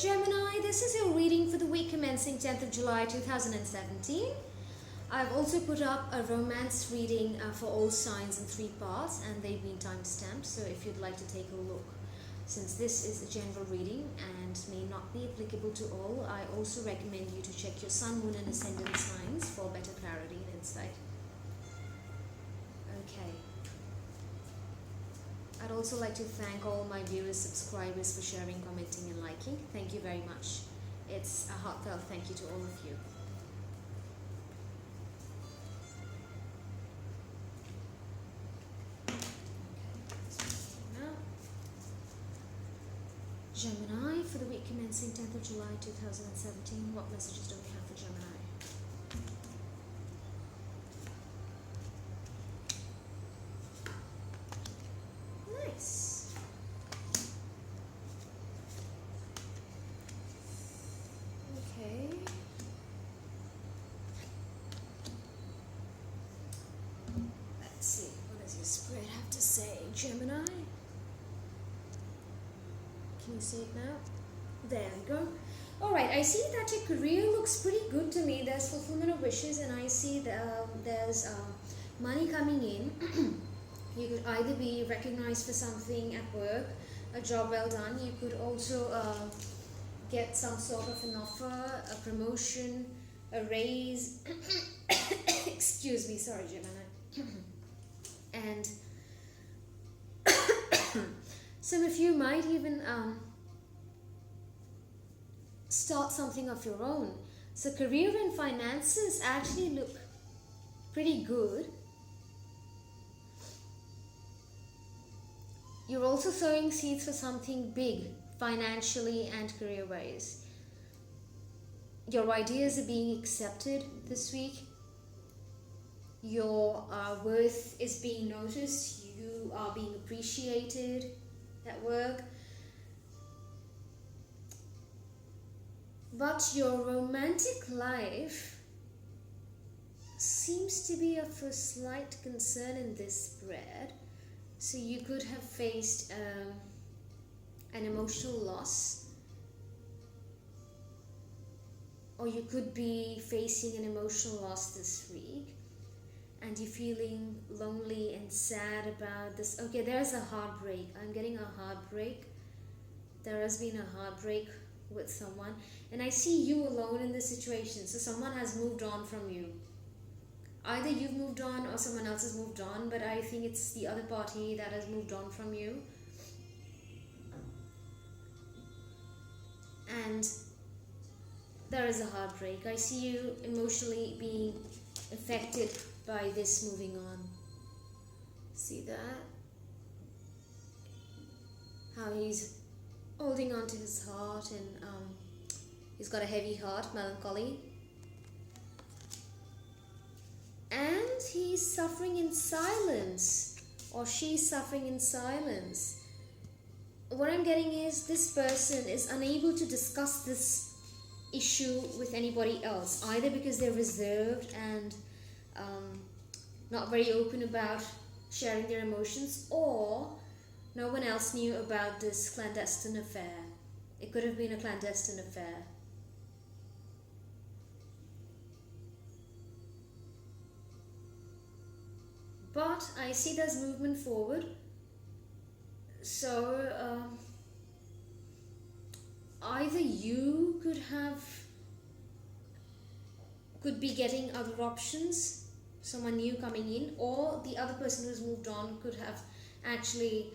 Gemini, this is your reading for the week commencing 10th of July 2017. I've also put up a romance reading for all signs in 3 parts, and they've been time-stamped, so if you'd like to take a look. Since this is a general reading and may not be applicable to all, I also recommend you to check your sun, moon and ascendant signs for better clarity and insight. Okay. I'd also like to thank all my viewers, subscribers for sharing, commenting and liking. Thank you very much. It's a heartfelt thank you to all of you. Gemini, for the week commencing 10th of July 2017, what messages do we have for Gemini? Nice. Okay. Let's see, what does your spirit have to say, Gemini? Can you see it now? There we go. Alright, I see that your career looks pretty good to me. There's fulfillment of wishes, and I see that there's money coming in. You could either be recognized for something at work, a job well done. You could also get some sort of an offer, a promotion, a raise. Excuse me, sorry, Gemini. And some of you might even start something of your own. So career and finances actually look pretty good. You're also sowing seeds for something big, financially and career-wise. Your ideas are being accepted this week. Your worth is being noticed. You are being appreciated at work. But your romantic life seems to be of a slight concern in this spread. So you could have faced an emotional loss, or you could be facing an emotional loss this week, and you're feeling lonely and sad about this. Okay, there's a heartbreak. I'm getting a heartbreak. There has been a heartbreak with someone, and I see you alone in this situation. So someone has moved on from you. Either you've moved on or someone else has moved on, but I think it's the other party that has moved on from you. And there is a heartbreak. I see you emotionally being affected by this moving on. See that? How he's holding on to his heart, and he's got a heavy heart, melancholy. And he's suffering in silence, or she's suffering in silence. What I'm getting is this person is unable to discuss this issue with anybody else, either because they're reserved and not very open about sharing their emotions, or no one else knew about this clandestine affair. It could have been a clandestine affair. But I see there's movement forward. So either you could be getting other options, someone new coming in, or the other person who's moved on could have actually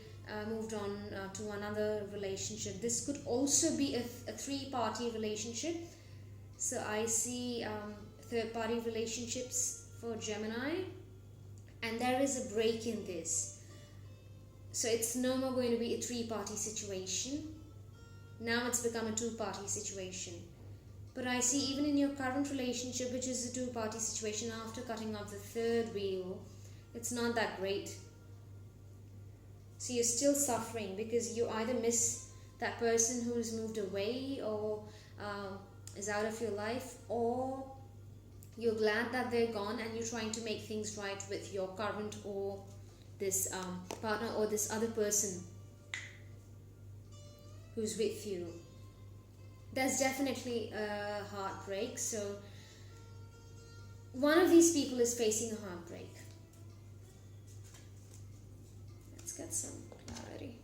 moved on to another relationship. This could also be a 3-party relationship. So I see 3rd-party relationships for Gemini. And there is a break in this. So it's no more going to be a 3-party situation. Now it's become a 2-party situation. But I see even in your current relationship, which is a 2-party situation, after cutting off the 3rd wheel, it's not that great. So you're still suffering because you either miss that person who's moved away or is out of your life, or you're glad that they're gone and you're trying to make things right with your current or this partner or this other person who's with you. there's definitely a heartbreak. So one of these people is facing a heartbreak. Let's get some clarity.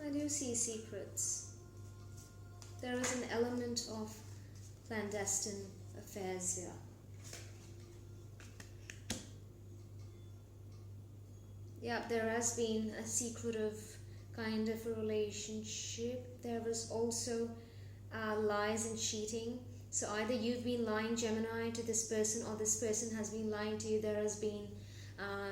I do see secrets. There is an element of clandestine affairs here. Yeah, there has been a secretive kind of a relationship. There was also lies and cheating. So either you've been lying, Gemini, to this person, or this person has been lying to you. There has been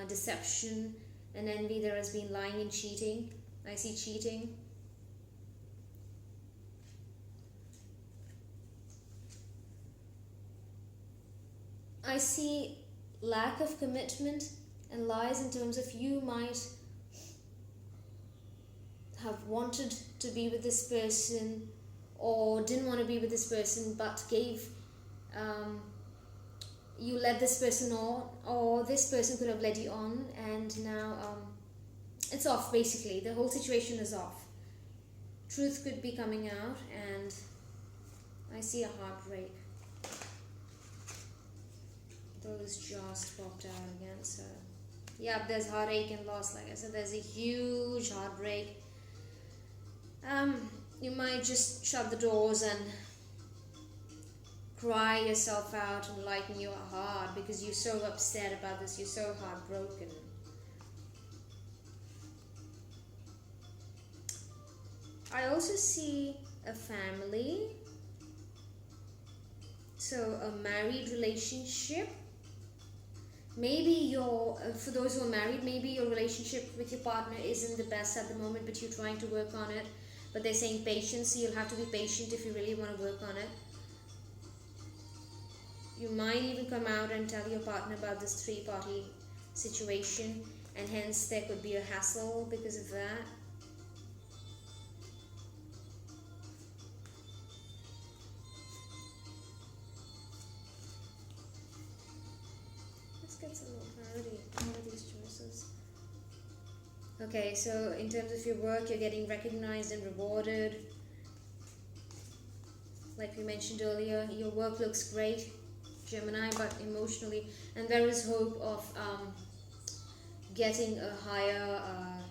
deception and envy. There has been lying and cheating. I see cheating. I see lack of commitment and lies in terms of you might have wanted to be with this person or didn't want to be with this person but gave you led this person on, or this person could have led you on, and now it's off. Basically the whole situation is off. Truth could be coming out, and I see a heartbreak. Those just popped out again. So yeah, there's heartache and loss. Like I said, there's a huge heartbreak. You might just shut the doors and cry yourself out and lighten your heart because you're so upset about this, you're so heartbroken. I also see a family, so a married relationship. Maybe for those who are married, maybe your relationship with your partner isn't the best at the moment, but you're trying to work on it. But they're saying patience, so you'll have to be patient if you really want to work on it. You might even come out and tell your partner about this three-party situation, and hence there could be a hassle because of that. Let's get some more clarity on all of these choices. Okay, so in terms of your work, you're getting recognized and rewarded. Like we mentioned earlier, your work looks great, Gemini, but emotionally, and there is hope of getting a higher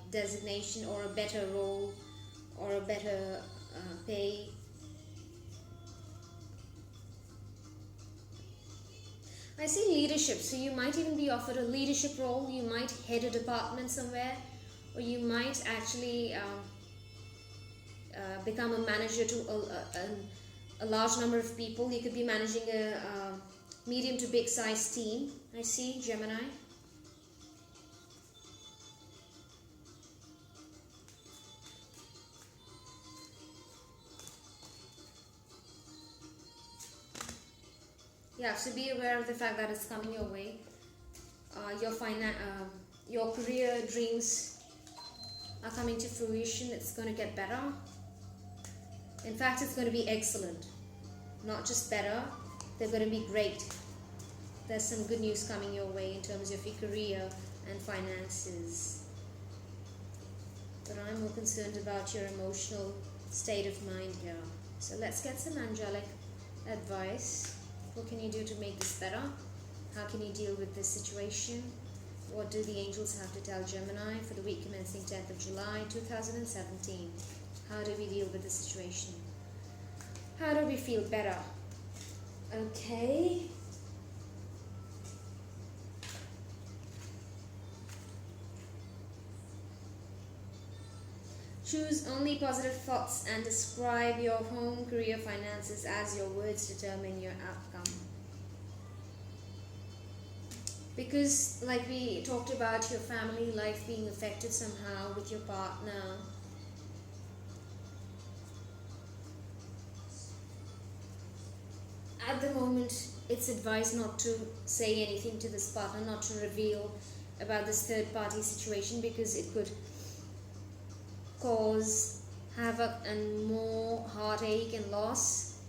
designation or a better role or a better pay. I see leadership, so you might even be offered a leadership role. You might head a department somewhere, or you might actually become a manager to a large number of people. You could be managing a medium to big size team. I see, Gemini. Yeah, so be aware of the fact that it's coming your way. Your career dreams are coming to fruition. It's going to get better. In fact, it's going to be excellent. Not just better, they're going to be great. There's some good news coming your way in terms of your career and finances. But I'm more concerned about your emotional state of mind here. So let's get some angelic advice. What can you do to make this better? How can you deal with this situation? What do the angels have to tell Gemini for the week commencing 10th of July 2017? How do we deal with the situation? How do we feel better? Okay. Choose only positive thoughts and describe your home, career, finances as your words determine your outcome. Because, like we talked about, your family life being affected somehow with your partner. At the moment, it's advised not to say anything to this partner, not to reveal about this third-party situation, because it could cause havoc and more heartache and loss.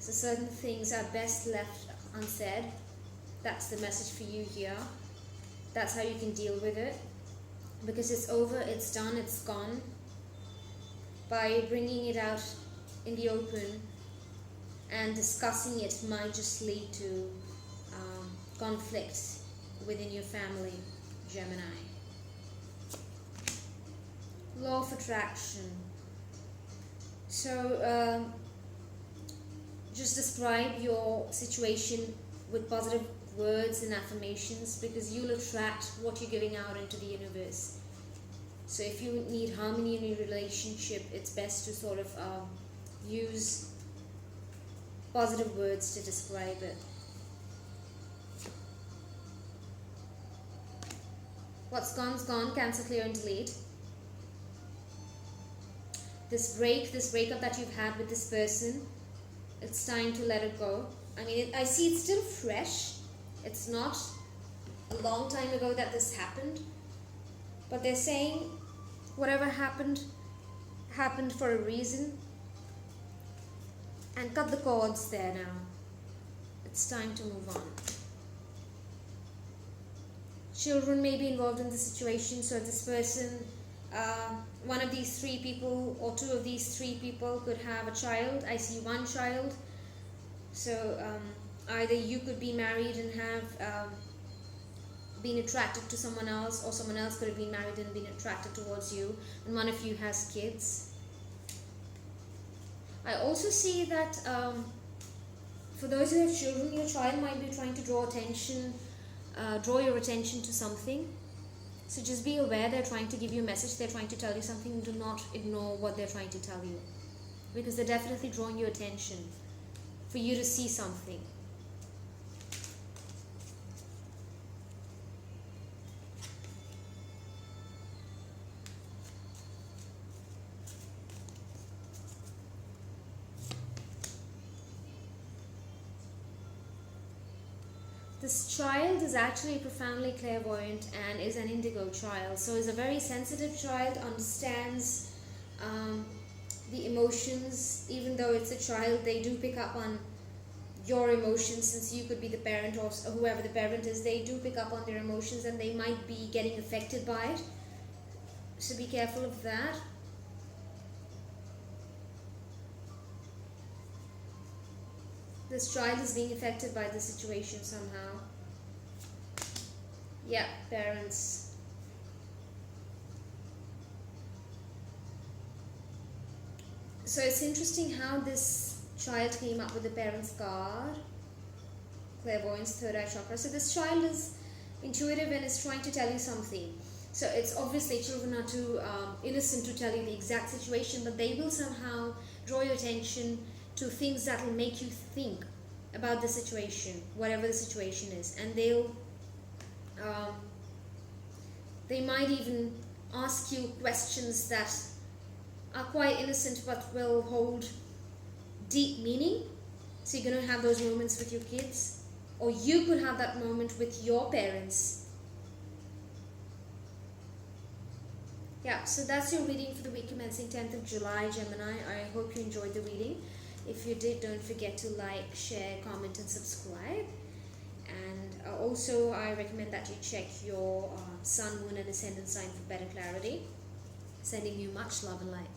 So certain things are best left unsaid. That's the message for you here. That's how you can deal with it, because it's over, it's done, it's gone. By bringing it out in the open and discussing it might just lead to conflict within your family, Gemini. Law of attraction. So just describe your situation with positive words and affirmations, because you'll attract what you're giving out into the universe. So if you need harmony in your relationship, it's best to sort of use positive words to describe it. What's gone's gone. Cancel, clear and delete. This breakup that you've had with this person, it's time to let it go. I mean, I see it's still fresh. It's not a long time ago that this happened. But they're saying whatever happened for a reason. And cut the cords there now. It's time to move on. Children may be involved in the situation. So this person, one of these three people or two of these three people could have a child. I see one child. So either you could be married and have been attracted to someone else, or someone else could have been married and been attracted towards you, and one of you has kids. I also see that for those who have children, your child might be trying to draw your attention to something. So just be aware they're trying to give you a message, they're trying to tell you something. Do not ignore what they're trying to tell you, because they're definitely drawing your attention for you to see something. This child is actually profoundly clairvoyant and is an indigo child. So is a very sensitive child, understands the emotions. Even though it's a child, they do pick up on your emotions, since you could be the parent or whoever the parent is. They do pick up on their emotions and they might be getting affected by it. So be careful of that. This child is being affected by the situation somehow. Yeah, parents. So it's interesting how this child came up with the parents card. Clairvoyance, third eye chakra. So this child is intuitive and is trying to tell you something. So it's obviously children are too innocent to tell you the exact situation, but they will somehow draw your attention to things that will make you think about the situation, whatever the situation is, and they might even ask you questions that are quite innocent but will hold deep meaning. So you're going to have those moments with your kids, or you could have that moment with your parents. Yeah, so that's your reading for the week commencing 10th of July, Gemini. I hope you enjoyed the reading. If you did, don't forget to like, share, comment and subscribe. And also I recommend that you check your sun, moon and ascendant sign for better clarity. Sending you much love and light.